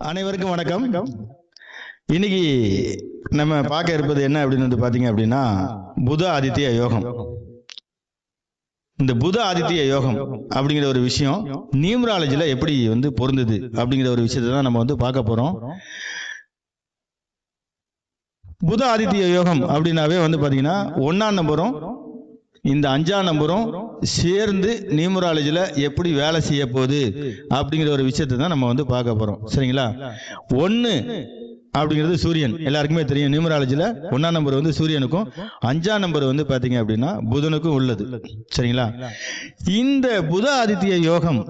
அனைவருக்கும் வணக்கம். இன்னைக்கு நம்ம பார்க்க இருப்பது என்ன அப்படின்னு வந்து பாத்தீங்க அப்படின்னா புத ஆதித்ய யோகம். இந்த புத ஆதித்ய யோகம் அப்படிங்கிற ஒரு விஷயம் நியூமராலஜில எப்படி வந்து பொருந்தது அப்படிங்கிற ஒரு விஷயத்தை தான் நம்ம வந்து பார்க்க போறோம். புத ஆதித்ய யோகம் அப்படின்னாவே வந்து பாத்தீங்கன்னா 1ஆம் நம்பரும் இந்த 5ஆம் நம்பரும் சேர்ந்து நியூமராலஜில எப்படி வேலை செய்ய போகுது அப்படிங்கிற ஒரு விஷயத்தை தான் நம்ம வந்து பார்க்க போறோம். சரிங்களா? 1 அப்படிங்கிறது சூரியன், எல்லாருக்குமே தெரியும். நியூமராலஜில 1ஆம் நம்பர் வந்து சூரியனுக்கும் 5ஆம் நம்பர் வந்து பாத்தீங்க அப்படின்னா புதனுக்கும் உள்ளது. சரிங்களா? இந்த புத ஆதித்ய யோகம்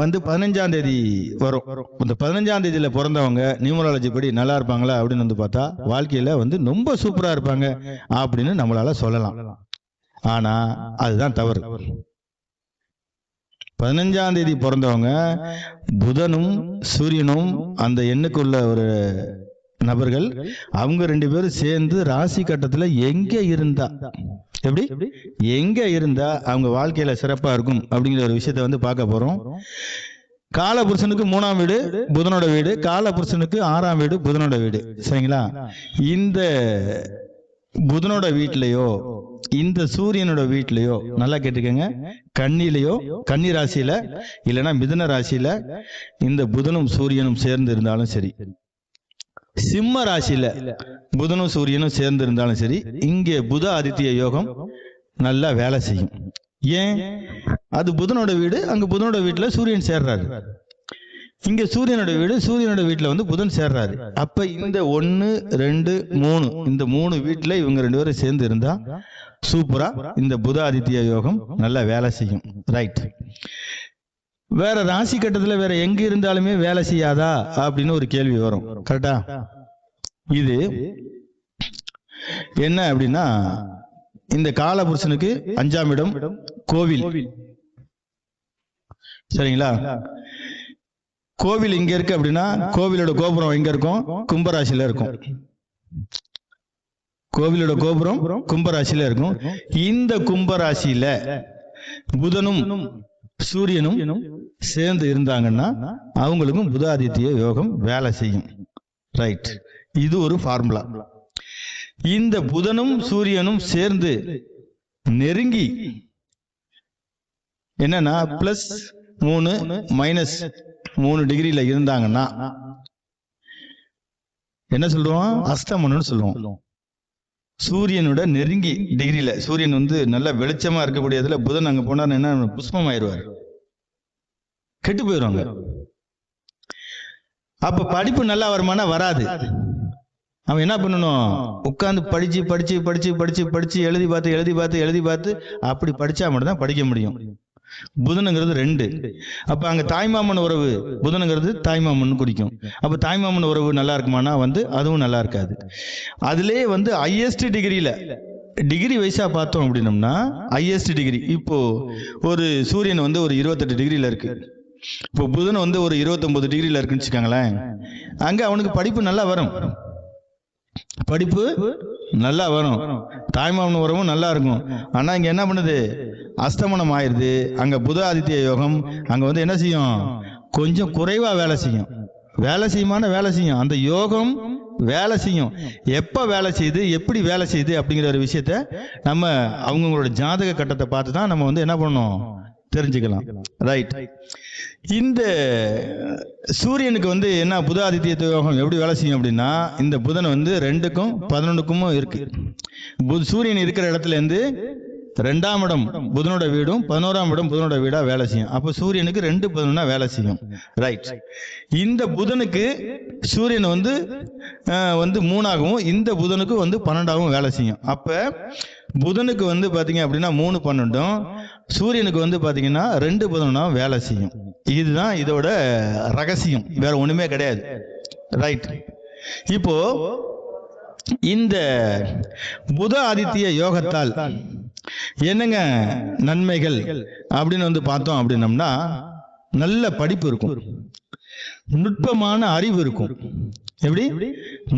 வந்து 15ஆம் தேதி வரும். இந்த 15ஆம் தேதியில பிறந்தவங்க நியூமராலஜி படி நல்லா இருப்பாங்களா அப்படின்னு வந்து பார்த்தா வாழ்க்கையில வந்து ரொம்ப சூப்பரா இருப்பாங்க அப்படின்னு நம்மளால சொல்லலாம். ஆனா அதுதான் தவறு. 15ஆம் தேதி பிறந்தவங்க புதனும் சூரியனும் அந்த எண்ணுக்குள்ள ஒரு நபர்கள், அவங்க 2 பேரும் சேர்ந்து ராசி கட்டத்துல எங்க இருந்தா அவங்க வாழ்க்கையில சிறப்பா இருக்கும் அப்படிங்கிற ஒரு விஷயத்த வந்து பார்க்க போறோம். காலபுருஷனுக்கு 3ஆம் வீடு புதனோட வீடு, காலபுருஷனுக்கு 6ஆம் வீடு புதனோட வீடு. சரிங்களா? இந்த புதனோட வீட்டிலேயோ இந்த சூரியனோட வீட்டிலேயோ, நல்லா கேட்டுக்கங்க, கன்னிலையோ கன்னி ராசியில இல்லைன்னா மிதுன ராசியில இந்த புதனும் சூரியனும் சேர்ந்து இருந்தாலும் சரி, சிம்ம ராசியில புதனும் சூரியனும் சேர்ந்து இருந்தாலும் சரி, இங்கே புத ஆதித்ய யோகம் நல்லா வேலை செய்யும். ஏன்? அது புதனோட வீடு, அங்க புதனோட வீட்டுல சூரியன் சேர்றாரு. இங்க சூரியனோட வீடு, சூரியனோட வீட்டுல வந்து புதன் சேர்றாரு. அப்ப இந்த 1, 2, 3 இந்த 3 வீட்டுல இவங்க 2 பேரும் சேர்ந்து இருந்தா சூப்பரா இந்த புத ஆதித்ய யோகம் நல்லா வேலை செய்யும். ரைட். வேற ராசி கட்டத்துல வேற எங்க இருந்தாலுமே வேலை செய்யாதா அப்படின்னு ஒரு கேள்வி வரும். கரெக்டா? இது என்ன அப்படின்னா, இந்த காலபுருஷனுக்கு 5ஆம் இடம் கோவில். சரிங்களா? கோவில் இங்க இருக்கு அப்படின்னா கோவிலோட கோபுரம் எங்க இருக்கும்? கும்பராசியில இருக்கும். கோவிலோட கோபுரம் கும்பராசியில இருக்கும். இந்த கும்பராசியில புதனும் சூரியனும் சேர்ந்து இருந்தாங்கன்னா அவங்களுக்கும் புத ஆதித்ய யோகம் வேலை செய்யும். ரைட். இது ஒரு ஃபார்முலா. இந்த புதனும் சூரியனும் சேர்ந்து நெருங்கி என்னன்னா +3 -3 டிகிரில இருந்தாங்கன்னா என்ன சொல்லுவோம்? அஸ்தமனம்னு சொல்லுவோம். சூரியனோட நெருங்கி டிகிரில, சூரியன் வந்து நல்ல வெளிச்சமா இருக்கக்கூடியதுல புதன் அங்க போனா என்ன புஷ்பம் ஆயிடுவார், கெட்டு போயிடுவாங்க. அப்ப படிப்பு நல்லா வருமானா? வராது. அவன் என்ன பண்ணணும்? உட்கார்ந்து படிச்சு படிச்சு படிச்சு படிச்சு படிச்சு எழுதி பார்த்து அப்படி படிச்சா மட்டும் தான் படிக்க முடியும். புதனுங்கிறது 2. அப்ப அங்க தாய்மாமன் உறவு, புதனுங்கிறது தாய்மாமன் குறிக்கும். அப்ப தாய்மாமன் உறவு நல்லா இருக்குமானா வந்து அதுவும் நல்லா இருக்காது. அதுலயே வந்து ஹையஸ்ட் டிகிரியில டிகிரி வைஸா பார்த்தோம் அப்படின்னம்னா ஹையஸ்ட் டிகிரி, இப்போ ஒரு சூரியன் வந்து ஒரு 28 டிகிரியில இருக்கு, இப்போ புதன் வந்து ஒரு 29 டிகிரியில இருக்குன்னு வச்சுக்காங்களேன். அங்க அவனுக்கு படிப்பு நல்லா வரும், தாய்மாமன் உறவும் நல்லா இருக்கும். ஆனா இங்க என்ன பண்ணுது? அஸ்தமனம் ஆயிருது. அங்க புத ஆதித்ய யோகம் அங்க வந்து என்ன செய்யும்? கொஞ்சம் குறைவா வேலை செய்யும். வேலை செய்யும். அந்த யோகம் வேலை செய்யும். எப்ப வேலை செய்யுது, எப்படி வேலை செய்யுது அப்படிங்கிற ஒரு விஷயத்த நம்ம அவங்களோட ஜாதக கட்டத்தை பார்த்து தான் நம்ம வந்து என்ன பண்ணணும், தெரிஞ்சுக்கலாம். ரைட். இந்த சூரியனுக்கு வந்து என்ன புத ஆதித்ய யோகம் எப்படி வேலை செய்யும் அப்படின்னா, இந்த புதன் வந்து 2க்கும் 11க்கும் இருக்கு. சூரியன் இருக்கிற இடத்துல இருந்து 2ஆம் இடம் புதனோட வீடும் 11ஆம் இடம் புதனோட வீடா வேலை செய்யும். அப்ப சூரியனுக்கு 2 11 வேலை செய்யும். ரைட். இந்த புதனுக்கு சூரியன் வந்து 3ஆகவும் இந்த புதனுக்கு வந்து 12ஆகவும் வேலை செய்யும். அப்ப புதனுக்கு வந்து பாத்தீங்க அப்படின்னா 3 12, சூரியனுக்கு வந்து பாத்தீங்கன்னா 2 11 வேலை செய்யும். இதுதான் இதோட ரகசியம், வேற ஒண்ணுமே கிடையாது. ரைட். இப்போ இந்த புத ஆதித்ய யோகத்தால் என்னங்க நன்மைகள் அப்படின்னு வந்து பார்த்தோம் அப்படின்னம்னா, நல்ல படிப்பு இருக்கும், நுட்பமான அறிவு இருக்கும். எப்படி?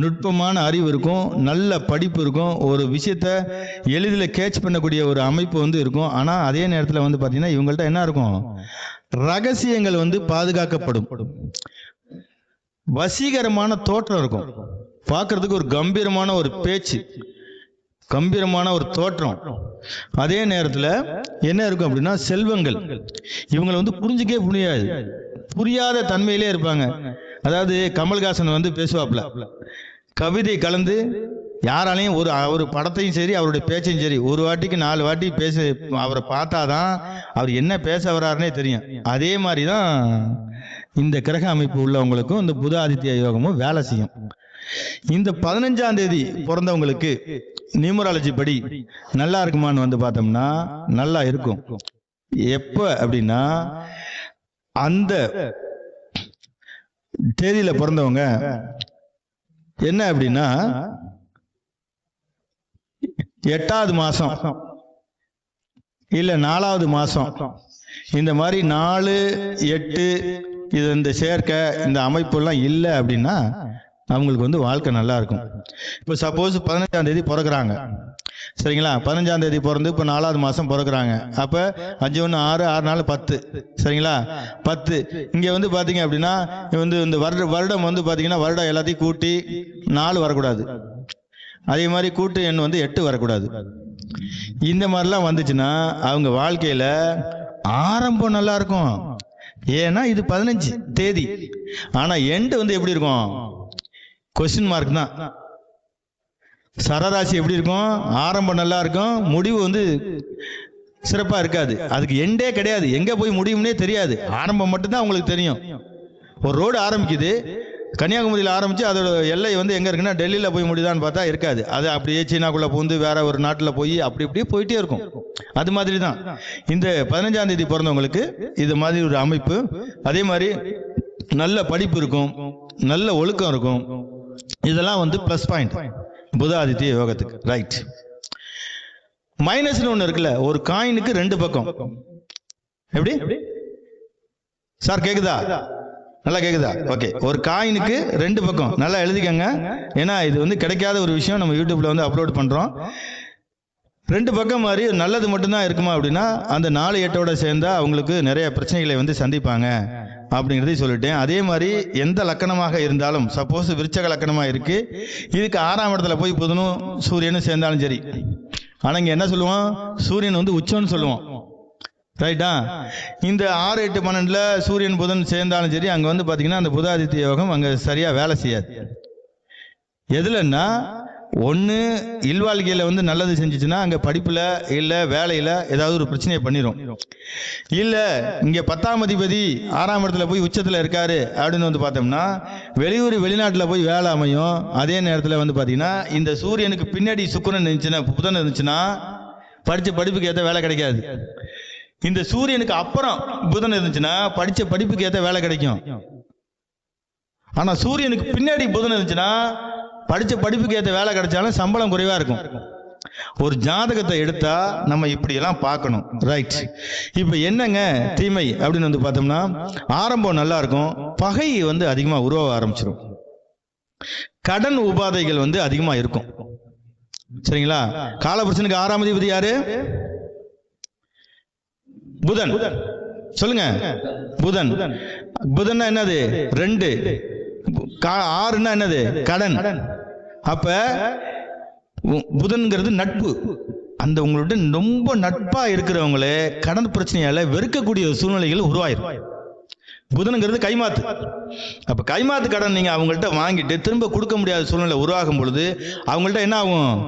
நுட்பமான அறிவு இருக்கும், நல்ல படிப்பு இருக்கும், ஒரு விஷயத்த எளிதில் கேட்ச் பண்ணக்கூடிய ஒரு அமைப்பு வந்து இருக்கும். ஆனா அதே நேரத்தில் வந்து பாத்தீங்கன்னா இவங்கள்ட்ட என்ன இருக்கும்? ரகசியங்கள் வந்து பாதுகாக்கப்படும். வசீகரமான தோற்றம் இருக்கும், பார்க்கறதுக்கு ஒரு கம்பீரமான ஒரு பேச்சு, கம்பீரமான ஒரு தோற்றம். அதே நேரத்தில் என்ன இருக்கும் அப்படின்னா செல்வங்கள். இவங்களை வந்து புரிஞ்சுக்கவே முடியாது, புரியாத தன்மையிலே இருப்பாங்க. அதாவது கமல்ஹாசன் வந்து பேசுவாப்ல, கவிதை கலந்து யாராலையும் ஒரு படத்தையும் சரி அவருடைய பேச்சையும் சரி ஒரு வாட்டிக்கு 4 வாட்டி அவரை பார்த்தாதான் அவர் என்ன பேச வர்றாருன்னே தெரியும். அதே மாதிரி தான் இந்த கிரக அமைப்பு உள்ளவங்களுக்கும் இந்த புத ஆதித்ய யோகமும் வேலை செய்யும். இந்த 15ஆம் தேதி பிறந்தவங்களுக்கு நியூமராலஜி படி நல்லா இருக்குமான்னு வந்து பார்த்தோம்னா நல்லா இருக்கும். எப்ப அப்படின்னா அந்த தேதியில பிறந்தவங்க என்ன அப்படின்னா 8வது மாசம் இல்ல 4வது மாசம், இந்த மாதிரி 4, 8 இது இந்த சேர்க்கை இந்த அமைப்பு எல்லாம் இல்லை அப்படின்னா அவங்களுக்கு வந்து வாழ்க்கை நல்லா இருக்கும். இப்போ சப்போஸ் 15ஆம் தேதி பிறகுறாங்க, சரிங்களா? 15ஆம் தேதி பிறந்து இப்போ 4வது மாசம் பிறகுறாங்க. அப்போ 5 1 6 6 4 10, சரிங்களா? 10 இங்கே வந்து பார்த்தீங்க அப்படின்னா வந்து இந்த வருடம் வந்து பார்த்தீங்கன்னா வருடம் எல்லாத்தையும் கூட்டி 4 வரக்கூடாது. அதே மாதிரி கூட்டு எண் வந்து 8 வரக்கூடாது. இந்த மாதிரிலாம் வந்துச்சுன்னா அவங்க வாழ்க்கையில ஆரம்பம் நல்லா இருக்கும். ஏன்னா இது 15 தேதி, ஆனா எண்டு வந்து எப்படி இருக்கும்? கொஸ்டின் மார்க் தான். சரராசி எப்படி இருக்கும்? ஆரம்பம் நல்லா இருக்கும், முடிவு வந்து சிறப்பா இருக்காது. அதுக்கு எண்டே கிடையாது, எங்க போய் முடியும்னே தெரியாது. ஆரம்பம் மட்டும்தான் உங்களுக்கு தெரியும். ஒரு ரோடு ஆரம்பிக்குது, கன்னியாகுமரியில் ஆரம்பிச்சு அதோட எல்லை வந்து எங்க இருக்குன்னா டெல்லியில போய் முடியுதான்னு பார்த்தா இருக்காது. அது அப்படியே சீனாக்குள்ள பூந்து வேற ஒரு நாட்டில் போய் அப்படி இப்படியே போயிட்டே இருக்கும். அது மாதிரி தான் இந்த 15ஆம் தேதி பிறந்தவங்களுக்கு இது மாதிரி ஒரு அமைப்பு. அதே மாதிரி நல்ல படிப்பு இருக்கும், நல்ல ஒழுக்கம் இருக்கும். இதெல்லாம் வந்து பிளஸ் பாயிண்ட் புத ஆதித்ய யோகத்துக்கு. ரைட். மைனஸ்னு ஒன்று இருக்குல்ல, ஒரு காயினுக்கு 2 பக்கம். எப்படி சார் கேக்குதா? நல்லா கேக்குதா? ஓகே. ஒரு காயினுக்கு 2 பக்கம். நல்லா எழுதிக்கங்க, ஏன்னா இது வந்து கிடைக்காத ஒரு விஷயம். நம்ம யூடியூப்ல வந்து அப்லோட் பண்றோம். 2 பக்கம் மாதிரி நல்லது மட்டும்தான் இருக்குமா அப்படின்னா அந்த 4 8ஓட சேர்ந்தா அவங்களுக்கு நிறைய பிரச்சனைகளை வந்து சந்திப்பாங்க அப்படிங்கிறதையும் சொல்லிட்டேன். அதே மாதிரி எந்த லக்கணமாக இருந்தாலும், சப்போஸ் விருச்சக லக்கணமா இருக்கு, இதுக்கு 6ஆம் இடத்துல போய் புதனும் சூரியனும் சேர்ந்தாலும் சரி. ஆனா இங்க என்ன சொல்லுவோம்? சூரியன் வந்து உச்சம்னு சொல்லுவோம், ரைட்டா? இந்த 6 8 12ல சூரியன் புதன் சேர்ந்தாலும் சரி, அங்க வந்து பாத்தீங்கன்னா அந்த புத ஆதித்ய யோகம் அங்க சரியா வேலை செய்யாது. எதுலன்னா ஒன்று இல்வாழ்க்கையில் வந்து நல்லது செஞ்சிச்சுன்னா அங்கே படிப்பில் இல்லை வேலையில் ஏதாவது ஒரு பிரச்சனையை பண்ணிடும். இல்லை இங்கே 10ஆம் அதிபதி 6ஆம் இடத்துல போய் உச்சத்தில் இருக்காரு அப்படின்னு வந்து பார்த்தோம்னா வெளியூர் வெளிநாட்டில் போய் வேலை அமையும். அதே நேரத்தில் வந்து பார்த்தீங்கன்னா இந்த சூரியனுக்கு பின்னாடி சுக்கிரன் இருந்துச்சுன்னா புதன் இருந்துச்சுன்னா படித்த படிப்புக்கு ஏற்ற வேலை கிடைக்காது. இந்த சூரியனுக்கு அப்புறம் புதன் இருந்துச்சுன்னா படித்த படிப்புக்கு ஏற்ற வேலை கிடைக்கும். ஆனால் சூரியனுக்கு பின்னாடி புதன் இருந்துச்சுன்னா படிச்ச படிப்புக்கு ஏற்ற வேலை கிடைச்சாலும் சம்பளம் குறைவா இருக்கும். ஒரு ஜாதகத்தை எடுத்தா நம்ம இப்படி எல்லாம் பார்க்கணும், ரைட்? இப்ப என்னங்க தீமை அப்படின்னு வந்து பார்த்தோம்னா ஆரம்பம் நல்லா இருக்கும், பகை வந்து அதிகமா உருவ ஆரம்பிச்சிடும், கடன் உபாதைகள் வந்து அதிகமா இருக்கும், சரிங்களா? காலபுருஷனுக்கு 6ஆம் அதிபதி யாரு? புதன். சொல்லுங்க, புதன். புதன் என்னது? 2. 6ன்னா என்னது? கடன். அப்ப புதன்கிறது நட்பு. அந்த உங்களோட ரொம்ப நட்பா இருக்கிறவங்களே கடன் பிரச்சனையால வெறுக்கக்கூடிய சூழ்நிலைகள் உருவாயிரும். புதன்கிறது கைமாத்து. அப்ப கைமாத்து கடன் நீங்க அவங்கள்ட்ட வாங்கிட்டு திரும்ப கொடுக்க முடியாத சூழ்நிலை உருவாகும் பொழுது அவங்கள்ட்ட என்ன ஆகும்?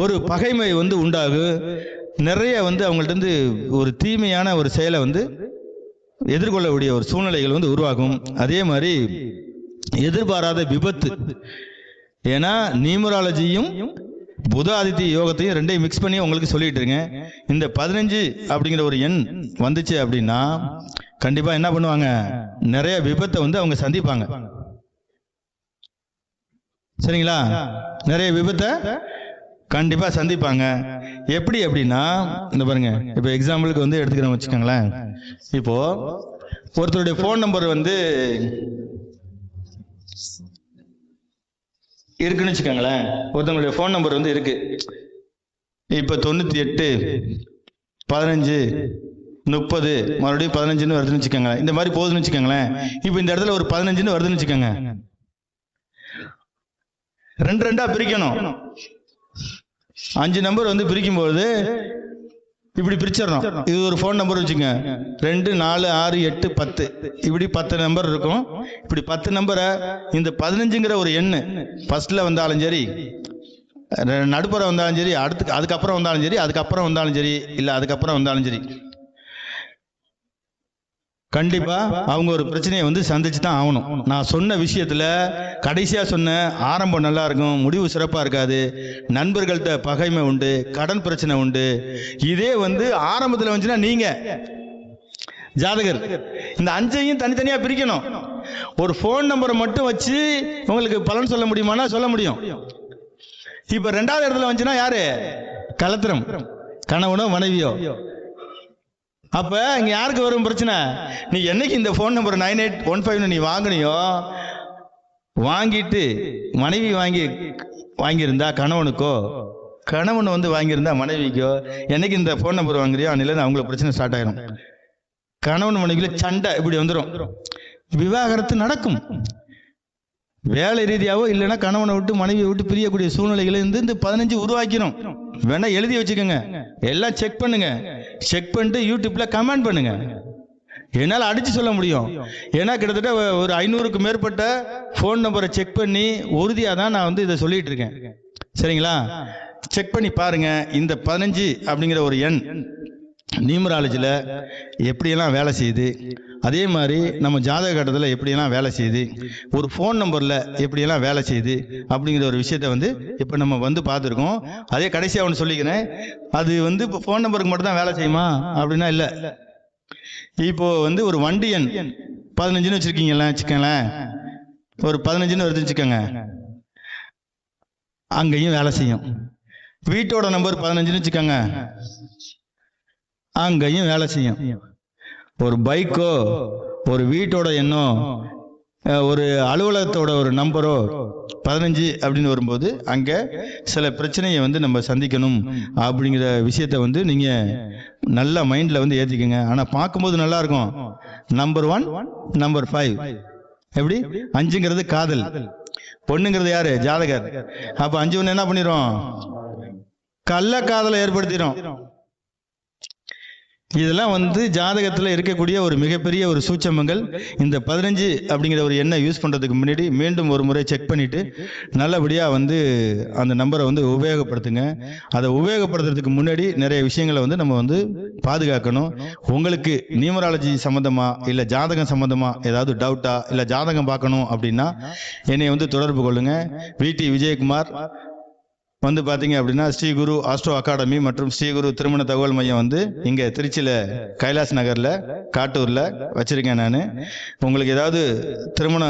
ஒரு பகைமை வந்து உண்டாகும். நிறைய வந்து அவங்கள்ட்ட இருந்து ஒரு தீமையான ஒரு செயலை வந்து எதிர்கொள்ளக்கூடிய ஒரு சூழ்நிலைகள் வந்து உருவாகும். அதே மாதிரி எதிர்பாராத விபத்து. ஏன்னா நியூமராலஜியும் புத ஆதித்ய யோகத்தையும் 2ஐயும் மிக்ஸ் பண்ணி உங்களுக்கு சொல்லிட்டு இருக்கேன். இந்த 15 அப்படிங்கிற ஒரு எண் வந்துச்சு அப்படின்னா கண்டிப்பா என்ன பண்ணுவாங்க? நிறைய விபத்தை வந்து அவங்க சந்திப்பாங்க, சரிங்களா? நிறைய விபத்தை கண்டிப்பா சந்திப்பாங்க. எப்படி அப்படின்னா இந்த பாருங்க, இப்போ எக்ஸாம்பிளுக்கு வந்து எடுத்துக்கிறோம் வச்சுக்கோங்களேன். இப்போ ஒருத்தருடைய ஃபோன் நம்பர் வந்து இருக்குன்னு வச்சுக்கோங்களேன். ஒருத்தவங்களுடைய ஃபோன் நம்பர் வந்து இருக்கு. இப்போ 98 15 30 மறுபடியும் 15ன்னு வருதுன்னு வச்சுக்கோங்களேன். இந்த மாதிரி போகுதுன்னு வச்சுக்கோங்களேன். இப்போ இந்த இடத்துல ஒரு 15ன்னு வருதுன்னு வச்சுக்கோங்க. 2 2ஆ பிரிக்கணும். 5 நம்பர் வந்து பிரிக்கும்போது இப்படி பிரிச்சிடறோம். இது ஒரு ஃபோன் நம்பர் வச்சுங்க. 2 4 6 8 10 இப்படி 10 நம்பர் இருக்கும். இப்படி 10 நம்பரை இந்த 15ங்கிற ஒரு எண்ணு ஃபர்ஸ்ட்ல வந்தாலும் சரி, நடுப்புற வந்தாலும் சரி, அதுக்கப்புறம் வந்தாலும் சரி, அதுக்கப்புறம் வந்தாலும் சரி, இல்லை அதுக்கப்புறம் வந்தாலும் சரி, கண்டிப்பா அவங்க ஒரு பிரச்சனையை வந்து சந்திச்சு தான் ஆகணும். நான் சொன்ன விஷயத்துல கடைசியா சொன்ன ஆரம்பம் நல்லா இருக்கும், முடிவு சிறப்பா இருக்காது. நண்பர்கள்ட்ட பகைமை உண்டு, கடன் பிரச்சனை உண்டு. இதே வந்து ஆரம்பத்துல வந்துச்சுன்னா நீங்க ஜாதகர் இந்த 5ஐயும் தனித்தனியா பிரிக்கணும். ஒரு போன் நம்பரை மட்டும் வச்சு உங்களுக்கு பலன் சொல்ல முடியுமானா சொல்ல முடியும். இப்ப 2வது இடத்துல வந்துச்சுன்னா யாரு? கலத்திரம், கணவனோ மனைவியோ. அப்ப இங்க யாருக்கு வரும் பிரச்சனை? நீ என்னைக்கு இந்த போன் நம்பர் 9815 நீ வாங்கினியோ, வாங்கிட்டு மனைவி வாங்கியிருந்தா கணவனுக்கோ, கணவன் வந்து வாங்கியிருந்தா மனைவிக்கோ, என்னைக்கு இந்த போன் நம்பர் வாங்குறியோ அன்னில அவங்களுக்கு பிரச்சனை ஸ்டார்ட் ஆயிரும். கணவன் மனைவிக்குள்ள சண்டை இப்படி வந்துடும். விவாகரத்து நடக்கும். வேலை ரீதியாவோ இல்லைன்னா கணவனை விட்டு மனைவியை விட்டு பிரியக்கூடிய சூழ்நிலைகளை இந்த 15 உருவாக்கிறோம். வேணா எழுதி வச்சுக்கோங்க, எல்லாம் செக் பண்ணுங்க. செக் பண்ணிட்டு யூடியூப்ல கமெண்ட் பண்ணுங்க. என்னால் அடிச்சு சொல்ல முடியும். ஏன்னா கிட்டத்தட்ட ஒரு 500க்கு மேற்பட்ட போன் நம்பரை செக் பண்ணி உறுதியாக தான் நான் வந்து இதை சொல்லிட்டு இருக்கேன். சரிங்களா? செக் பண்ணி பாருங்க. இந்த 15 அப்படிங்கிற ஒரு எண் நியூமராலஜியில் எப்படியெல்லாம் வேலை செய்யுது, அதே மாதிரி நம்ம ஜாதக கட்டத்தில் எப்படியெல்லாம் வேலை செய்யுது, ஒரு ஃபோன் நம்பரில் எப்படியெல்லாம் வேலை செய்யுது அப்படிங்கிற ஒரு விஷயத்தை வந்து இப்போ நம்ம வந்து பார்த்துருக்கோம். அதே கடைசியாக ஒன்று சொல்லிக்கிறேன். அது வந்து இப்போ ஃபோன் நம்பருக்கு மட்டும் தான் வேலை செய்யுமா அப்படின்னா இல்லை. இப்போ வந்து ஒரு வண்டி எண் 15ன்னு வச்சுருக்கீங்களேன், ஒரு 15ன்னு வருதுன்னு வச்சுக்கோங்க, அங்கேயும் வேலை செய்யும். வீட்டோட நம்பர் 15ன்னு வச்சுக்கோங்க, அங்கேயும் வேலை செய்யும். ஒரு பைக்கோ, ஒரு வீட்டோட எண்ணோ, ஒரு அலுவலகத்தோட ஒரு நம்பரோ 15 அப்படின்னு வரும்போது அங்கே சில பிரச்சனையை வந்து நம்ம சந்திக்கணும் அப்படிங்கிற விஷயத்த வந்து நீங்கள் நல்லா மைண்டில் வந்து ஏற்றிக்கங்க. ஆனால் பார்க்கும்போது நல்லா இருக்கும். நம்பர் 1, நம்பர் 5 எப்படி? 5ங்கிறது காதல், பொண்ணுங்கிறது யாரு? ஜாதகர். அப்போ 5 ஒன்று என்ன பண்ணிடும்? கள்ள காதலை ஏற்படுத்திடும். இதெல்லாம் வந்து ஜாதகத்தில் இருக்கக்கூடிய ஒரு மிகப்பெரிய ஒரு சூட்சமங்கள். இந்த 15 அப்படிங்கிற ஒரு எண்ணை யூஸ் பண்ணுறதுக்கு முன்னாடி மீண்டும் ஒரு முறை செக் பண்ணிவிட்டு நல்லபடியாக வந்து அந்த நம்பரை வந்து உபயோகப்படுத்துங்க. அதை உபயோகப்படுத்துறதுக்கு முன்னாடி நிறைய விஷயங்களை வந்து நம்ம வந்து பாதுகாக்கணும். உங்களுக்கு நியூமராலஜி சம்மந்தமாக இல்லை ஜாதகம் சம்மந்தமாக ஏதாவது டவுட்டா இல்லை ஜாதகம் பார்க்கணும் அப்படின்னா என்னை வந்து தொடர்பு கொள்ளுங்கள். VT விஜயகுமார் வந்து பார்த்தீங்க அப்படின்னா ஸ்ரீகுரு ஆஸ்ட்ரோ அகாடமி மற்றும் ஸ்ரீகுரு திருமண தகவல் மையம் வந்து இங்கே திருச்சியில் கைலாஸ் நகரில் காட்டூரில் வச்சுருக்கேன் நான். உங்களுக்கு ஏதாவது திருமண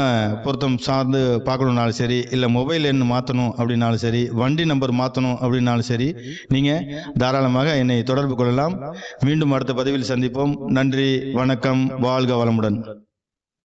பொருத்தம் சார்ந்து பார்க்கணுன்னாலும் சரி, இல்லை மொபைல் எண் மாற்றணும் அப்படின்னாலும் சரி, வண்டி நம்பர் மாற்றணும் அப்படின்னாலும் சரி, நீங்கள் தாராளமாக என்னை தொடர்பு கொள்ளலாம். மீண்டும் அடுத்த பதிவில் சந்திப்போம். நன்றி, வணக்கம், வாழ்க வளமுடன்.